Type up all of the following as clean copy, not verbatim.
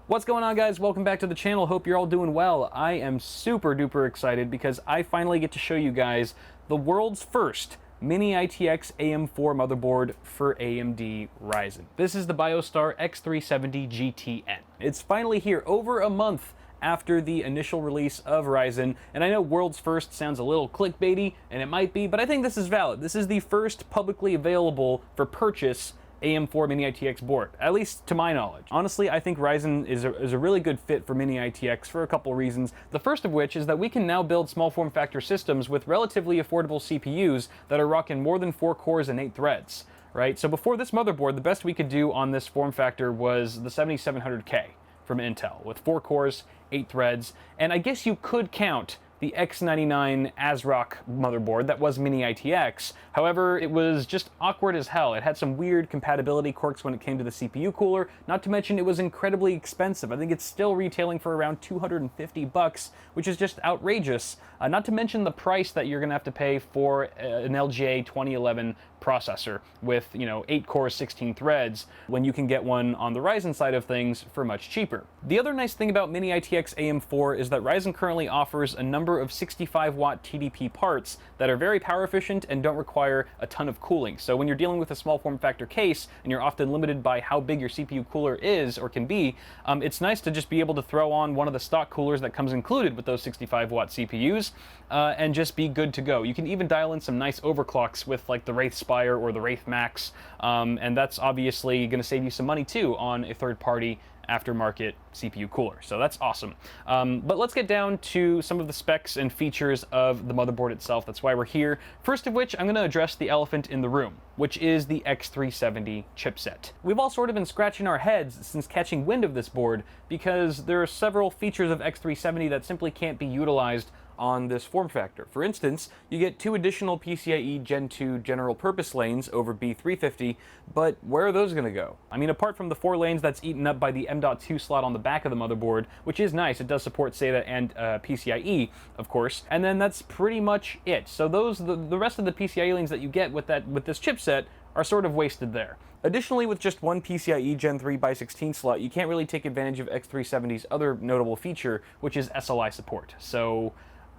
What's going on, guys? Welcome back to the channel. Hope you're all doing well. I am super duper excited because I finally get to show you guys the world's first mini ITX AM4 motherboard for AMD Ryzen. This is the Biostar X370-GTN. It's finally here over a month after the initial release of Ryzen, and I know world's first sounds a little clickbaity, and it might be, but I think this is valid. This is the first publicly available for purchase AM4 Mini ITX board, at least to my knowledge. Honestly, I think Ryzen is a really good fit for Mini ITX for a couple reasons. The first of which is that we can now build small form factor systems with relatively affordable CPUs that are rocking more than 4 cores and 8 threads, right? So before this motherboard, the best we could do on this form factor was the 7700K from Intel with 4 cores, 8 threads, and I guess you could count the X99 ASRock motherboard that was Mini ITX. However, it was just awkward as hell. It had some weird compatibility quirks when it came to the CPU cooler, not to mention it was incredibly expensive. I think it's still retailing for around 250 bucks, which is just outrageous. Not to mention the price that you're gonna have to pay for an LGA 2011 processor with, 8 cores, 16 threads, when you can get one on the Ryzen side of things for much cheaper. The other nice thing about Mini ITX AM4 is that Ryzen currently offers a number of 65-watt TDP parts that are very power efficient and don't require a ton of cooling. So when you're dealing with a small form factor case and you're often limited by how big your CPU cooler is or can be, it's nice to just be able to throw on one of the stock coolers that comes included with those 65-watt CPUs and just be good to go. You can even dial in some nice overclocks with like the Wraith Spire or the Wraith Max, and that's obviously going to save you some money too on a third-party aftermarket CPU cooler. So that's awesome. But let's get down to some of the specs and features of the motherboard itself. That's why we're here. First of which, I'm going to address the elephant in the room, which is the X370 chipset. We've all sort of been scratching our heads since catching wind of this board because there are several features of X370 that simply can't be utilized on this form factor. For instance, you get 2 additional PCIe Gen 2 general purpose lanes over B350, but where are those gonna go? I mean, apart from the 4 lanes that's eaten up by the M.2 slot on the back of the motherboard, which is nice, it does support SATA and PCIe, of course, and then that's pretty much it. So the rest of the PCIe lanes that you get with this chipset are sort of wasted there. Additionally, with just one PCIe Gen 3 x 16 slot, you can't really take advantage of X370's other notable feature, which is Sli support. So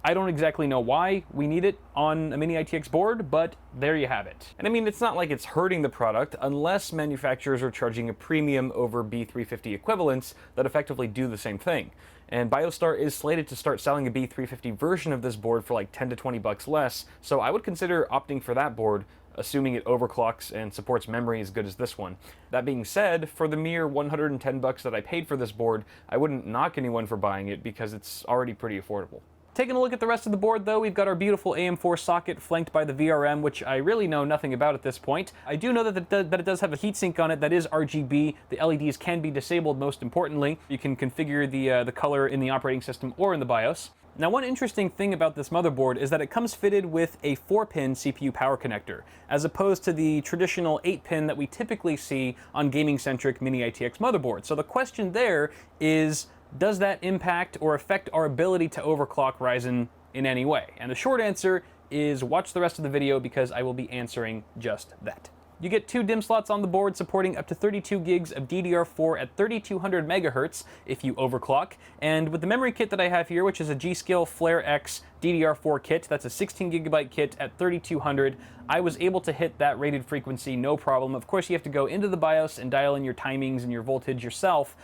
I don't exactly know why we need it on a Mini ITX board, but there you have it. And I mean, it's not like it's hurting the product unless manufacturers are charging a premium over B350 equivalents that effectively do the same thing. And Biostar is slated to start selling a B350 version of this board for like 10 to 20 bucks less, so I would consider opting for that board, assuming it overclocks and supports memory as good as this one. That being said, for the mere 110 bucks that I paid for this board, I wouldn't knock anyone for buying it because it's already pretty affordable. Taking a look at the rest of the board though, we've got our beautiful AM4 socket flanked by the VRM, which I really know nothing about at this point. I do know that it does have a heatsink on it that is RGB. The LEDs can be disabled, most importantly. You can configure the color in the operating system or in the BIOS. Now, one interesting thing about this motherboard is that it comes fitted with a 4-pin CPU power connector, as opposed to the traditional 8-pin that we typically see on gaming-centric Mini ITX motherboards. So the question there is, does that impact or affect our ability to overclock Ryzen in any way? And the short answer is watch the rest of the video because I will be answering just that. You get 2 DIMM slots on the board supporting up to 32 gigs of DDR4 at 3200 megahertz if you overclock. And with the memory kit that I have here, which is a G.Skill Flare X DDR4 kit, that's a 16 gigabyte kit at 3200, I was able to hit that rated frequency no problem. Of course, you have to go into the BIOS and dial in your timings and your voltage yourself,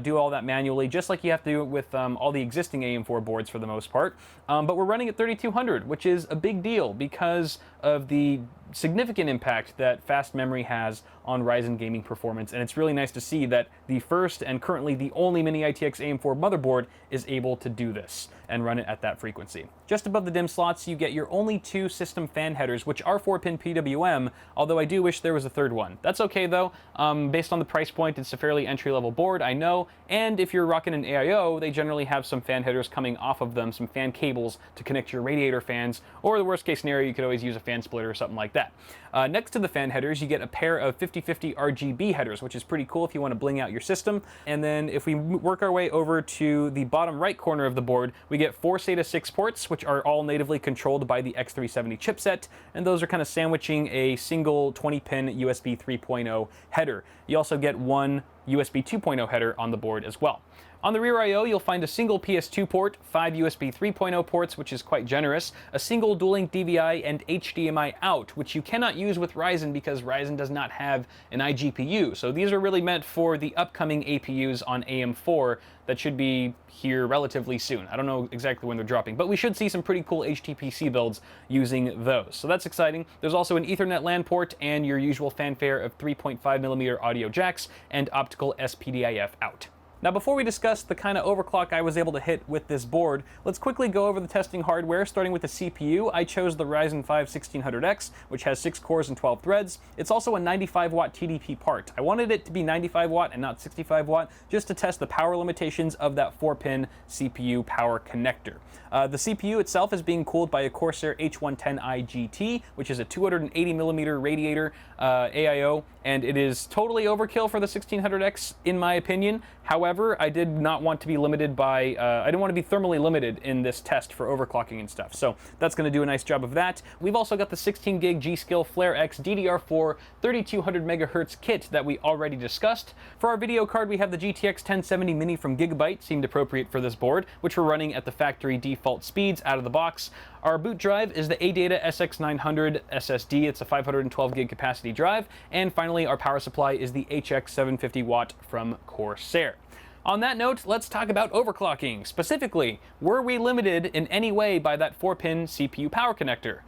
do all that manually, just like you have to do it with all the existing AM4 boards for the most part. But we're running at 3200, which is a big deal because of the significant impact that fast memory has on Ryzen gaming performance, and it's really nice to see that the first and currently the only Mini ITX AM4 motherboard is able to do this and run it at that frequency. Just above the DIMM slots, you get your only 2 system fan headers, which are 4-pin PWM, although I do wish there was a third one. That's okay though. Based on the price point, it's a fairly entry-level board, I know, and if you're rocking an AIO, they generally have some fan headers coming off of them, some fan cables to connect your radiator fans, or the worst case scenario, you could always use a fan splitter or something like that. Next to the fan headers, you get a pair of 50/50 RGB headers, which is pretty cool if you want to bling out your system. And then if we work our way over to the bottom right corner of the board, we get 4 SATA 6 ports, which are all natively controlled by the X370 chipset, and those are kind of sandwiching a single 20-pin USB 3.0 header. You also get 1 USB 2.0 header on the board as well. On the rear I/O, you'll find a single PS2 port, 5 USB 3.0 ports, which is quite generous, a single dual-link DVI, and HDMI out, which you cannot use with Ryzen because Ryzen does not have an iGPU. So these are really meant for the upcoming APUs on AM4 that should be here relatively soon. I don't know exactly when they're dropping, but we should see some pretty cool HTPC builds using those. So that's exciting. There's also an Ethernet LAN port and your usual fanfare of 3.5mm audio jacks and optical SPDIF out. Now, before we discuss the kind of overclock I was able to hit with this board, let's quickly go over the testing hardware, starting with the CPU. I chose the Ryzen 5 1600X, which has 6 cores and 12 threads. It's also a 95-watt TDP part. I wanted it to be 95 watt and not 65 watt, just to test the power limitations of that 4-pin CPU power connector. The CPU itself is being cooled by a Corsair H110i GT, which is a 280mm radiator AIO, and it is totally overkill for the 1600X, in my opinion. However, I did not want to be limited by, I didn't want to be thermally limited in this test for overclocking and stuff, so that's going to do a nice job of that. We've also got the 16 gig G.Skill Flare X DDR4 3200 MHz kit that we already discussed. For our video card, we have the GTX 1070 Mini from Gigabyte, seemed appropriate for this board, which we're running at the factory default speeds out of the box. Our boot drive is the ADATA SX900 SSD. It's a 512 gig capacity drive. And finally, our power supply is the HX 750 watt from Corsair. On that note, let's talk about overclocking. Specifically, were we limited in any way by that 4-pin CPU power connector?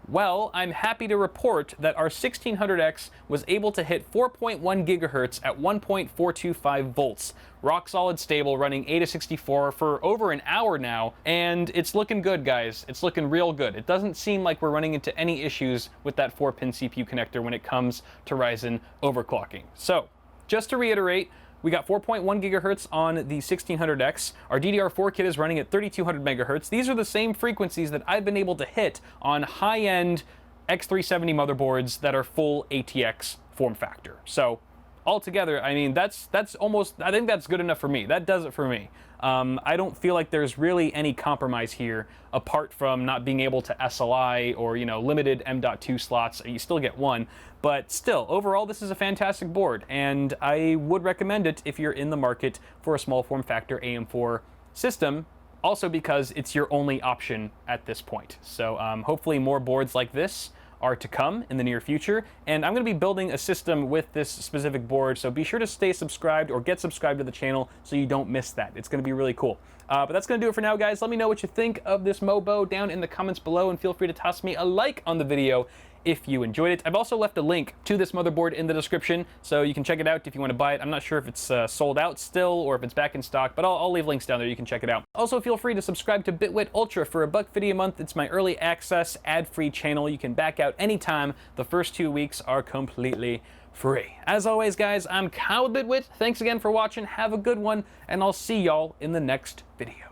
Well, I'm happy to report that our 1600X was able to hit 4.1 gigahertz at 1.425 volts. Rock solid stable, running AIDA64 for over an hour now, and it's looking good, guys. It's looking real good. It doesn't seem like we're running into any issues with that 4-pin CPU connector when it comes to Ryzen overclocking. So, just to reiterate, we got 4.1 gigahertz on the 1600X. Our DDR4 kit is running at 3200 megahertz. These are the same frequencies that I've been able to hit on high-end X370 motherboards that are full ATX form factor. So altogether, I mean, that's almost, I think that's good enough for me. That does it for me. I don't feel like there's really any compromise here apart from not being able to SLI or, you know, limited M.2 slots. You still get one, but still, overall, this is a fantastic board, and I would recommend it if you're in the market for a small form factor AM4 system, also because it's your only option at this point. So hopefully more boards like this are to come in the near future, and I'm going to be building a system with this specific board, so be sure to stay subscribed or get subscribed to the channel so you don't miss that. It's going to be really cool. But that's going to do it for now, guys. Let me know what you think of this Mobo down in the comments below, and feel free to toss me a like on the video if you enjoyed it. I've also left a link to this motherboard in the description, so you can check it out if you want to buy it. I'm not sure if it's sold out still or if it's back in stock, but I'll leave links down there. You can check it out. Also, feel free to subscribe to Bitwit Ultra for $1.50 a month. It's my early access ad-free channel. You can back out anytime. The first 2 weeks are completely free. As always, guys, I'm Kyle Bitwit. Thanks again for watching. Have a good one, and I'll see y'all in the next video.